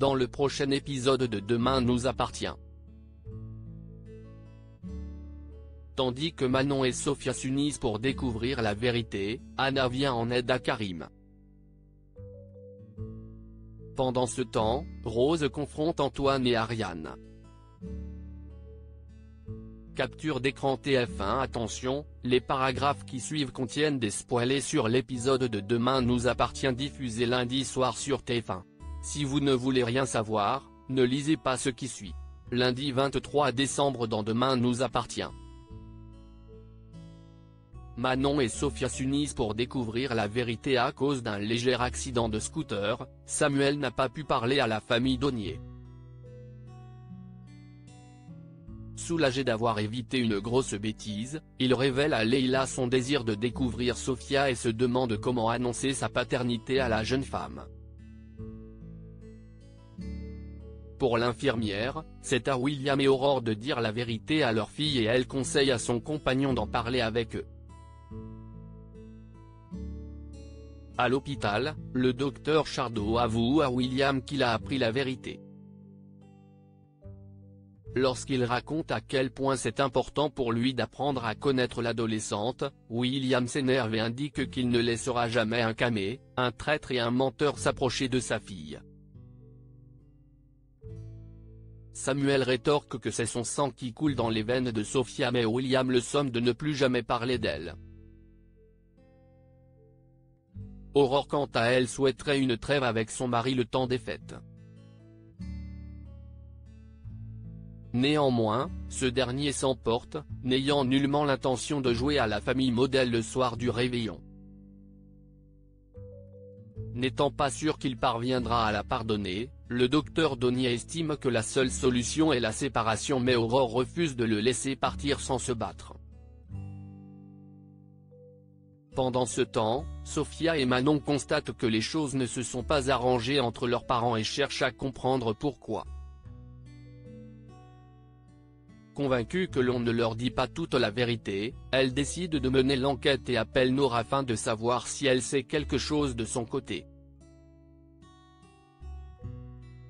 dans le prochain épisode de Demain nous appartient. Tandis que Manon et Sophia s'unissent pour découvrir la vérité, Anna vient en aide à Karim. Pendant ce temps, Rose confronte Antoine et Ariane. Capture d'écran TF1. Attention, les paragraphes qui suivent contiennent des spoilers sur l'épisode de Demain nous appartient diffusé lundi soir sur TF1. Si vous ne voulez rien savoir, ne lisez pas ce qui suit. Lundi 23 décembre dans Demain nous appartient. Manon et Sophia s'unissent pour découvrir la vérité. À cause d'un léger accident de scooter, Samuel n'a pas pu parler à la famille Daunier. Soulagé d'avoir évité une grosse bêtise, il révèle à Leila son désir de découvrir Sophia et se demande comment annoncer sa paternité à la jeune femme. Pour l'infirmière, c'est à William et Aurore de dire la vérité à leur fille et elle conseille à son compagnon d'en parler avec eux. À l'hôpital, le docteur Chardot avoue à William qu'il a appris la vérité. Lorsqu'il raconte à quel point c'est important pour lui d'apprendre à connaître l'adolescente, William s'énerve et indique qu'il ne laissera jamais un camé, un traître et un menteur s'approcher de sa fille. Samuel rétorque que c'est son sang qui coule dans les veines de Sophia, mais William le somme de ne plus jamais parler d'elle. Aurore quant à elle souhaiterait une trêve avec son mari le temps des fêtes. Néanmoins, ce dernier s'emporte, n'ayant nullement l'intention de jouer à la famille modèle le soir du réveillon. N'étant pas sûr qu'il parviendra à la pardonner, le docteur Daunier estime que la seule solution est la séparation, mais Aurore refuse de le laisser partir sans se battre. Pendant ce temps, Sophia et Manon constatent que les choses ne se sont pas arrangées entre leurs parents et cherchent à comprendre pourquoi. Convaincues que l'on ne leur dit pas toute la vérité, elles décident de mener l'enquête et appellent Nora afin de savoir si elle sait quelque chose de son côté.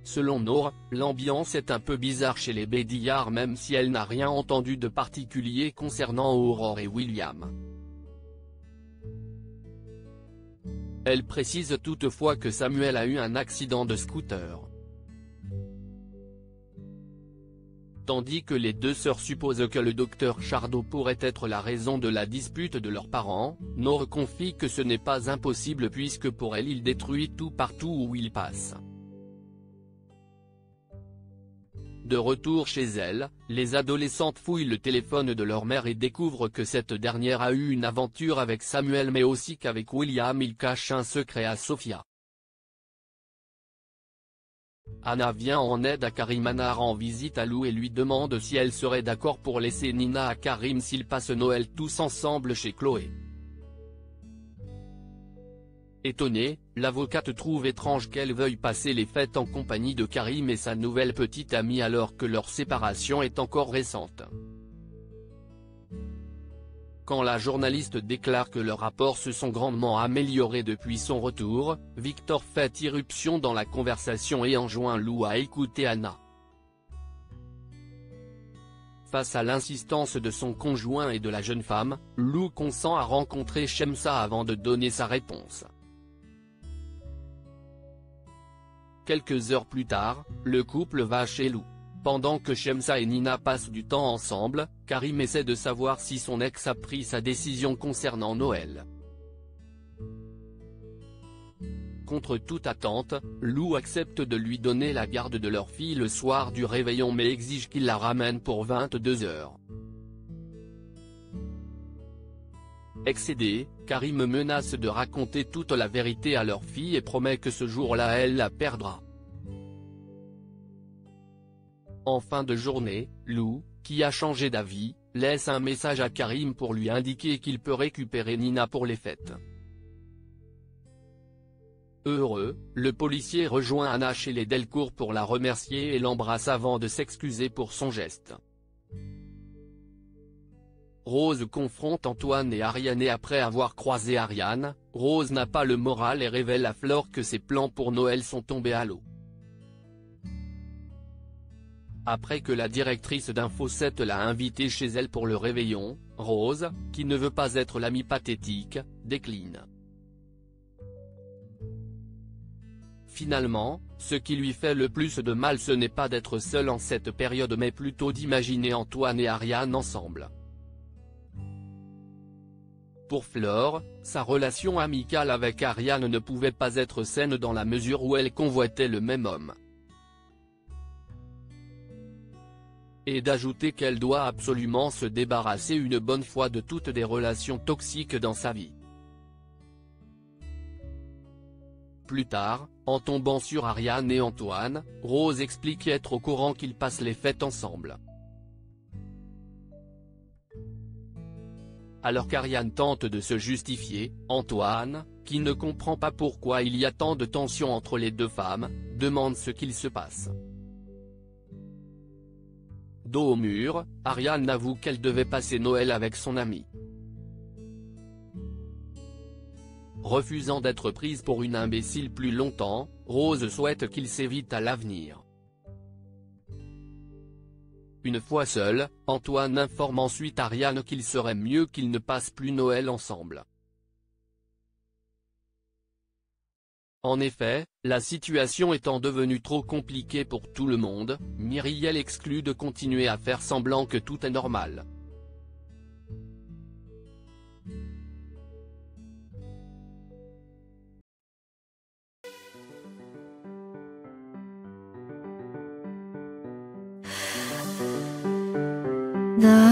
Selon Nora, l'ambiance est un peu bizarre chez les Bédillard même si elle n'a rien entendu de particulier concernant Aurore et William. Elle précise toutefois que Samuel a eu un accident de scooter. Tandis que les deux sœurs supposent que le docteur Chardot pourrait être la raison de la dispute de leurs parents, Nora confie que ce n'est pas impossible puisque pour elle il détruit tout partout où il passe. De retour chez elle, les adolescentes fouillent le téléphone de leur mère et découvrent que cette dernière a eu une aventure avec Samuel mais aussi qu'avec William il cache un secret à Sophia. Anna vient en aide à Karim. Anna rend visite à Lou et lui demande si elle serait d'accord pour laisser Nina à Karim s'ils passent Noël tous ensemble chez Chloé. Étonnée, l'avocate trouve étrange qu'elle veuille passer les fêtes en compagnie de Karim et sa nouvelle petite amie alors que leur séparation est encore récente. Quand la journaliste déclare que leurs rapports se sont grandement améliorés depuis son retour, Victor fait irruption dans la conversation et enjoint Lou à écouter Anna. Face à l'insistance de son conjoint et de la jeune femme, Lou consent à rencontrer Shemsa avant de donner sa réponse. Quelques heures plus tard, le couple va chez Lou. Pendant que Shemsa et Nina passent du temps ensemble, Karim essaie de savoir si son ex a pris sa décision concernant Noël. Contre toute attente, Lou accepte de lui donner la garde de leur fille le soir du réveillon mais exige qu'il la ramène pour 22 h. Excédé, Karim menace de raconter toute la vérité à leur fille et promet que ce jour-là elle la perdra. En fin de journée, Lou, qui a changé d'avis, laisse un message à Karim pour lui indiquer qu'il peut récupérer Nina pour les fêtes. Heureux, le policier rejoint Anna chez les Delcourt pour la remercier et l'embrasse avant de s'excuser pour son geste. Rose confronte Antoine et Ariane et après avoir croisé Ariane, Rose n'a pas le moral et révèle à Flore que ses plans pour Noël sont tombés à l'eau. Après que la directrice d'Info 7 l'a invitée chez elle pour le réveillon, Rose, qui ne veut pas être l'amie pathétique, décline. Finalement, ce qui lui fait le plus de mal ce n'est pas d'être seule en cette période mais plutôt d'imaginer Antoine et Ariane ensemble. Pour Flore, sa relation amicale avec Ariane ne pouvait pas être saine dans la mesure où elle convoitait le même homme. Et d'ajouter qu'elle doit absolument se débarrasser une bonne fois de toutes des relations toxiques dans sa vie. Plus tard, en tombant sur Ariane et Antoine, Rose explique être au courant qu'ils passent les fêtes ensemble. Alors qu'Ariane tente de se justifier, Antoine, qui ne comprend pas pourquoi il y a tant de tension entre les deux femmes, demande ce qu'il se passe. Dos au mur, Ariane avoue qu'elle devait passer Noël avec son ami. Refusant d'être prise pour une imbécile plus longtemps, Rose souhaite qu'il s'évite à l'avenir. Une fois seul, Antoine informe ensuite Ariane qu'il serait mieux qu'ils ne passent plus Noël ensemble. En effet, la situation étant devenue trop compliquée pour tout le monde, Myriel exclut de continuer à faire semblant que tout est normal. The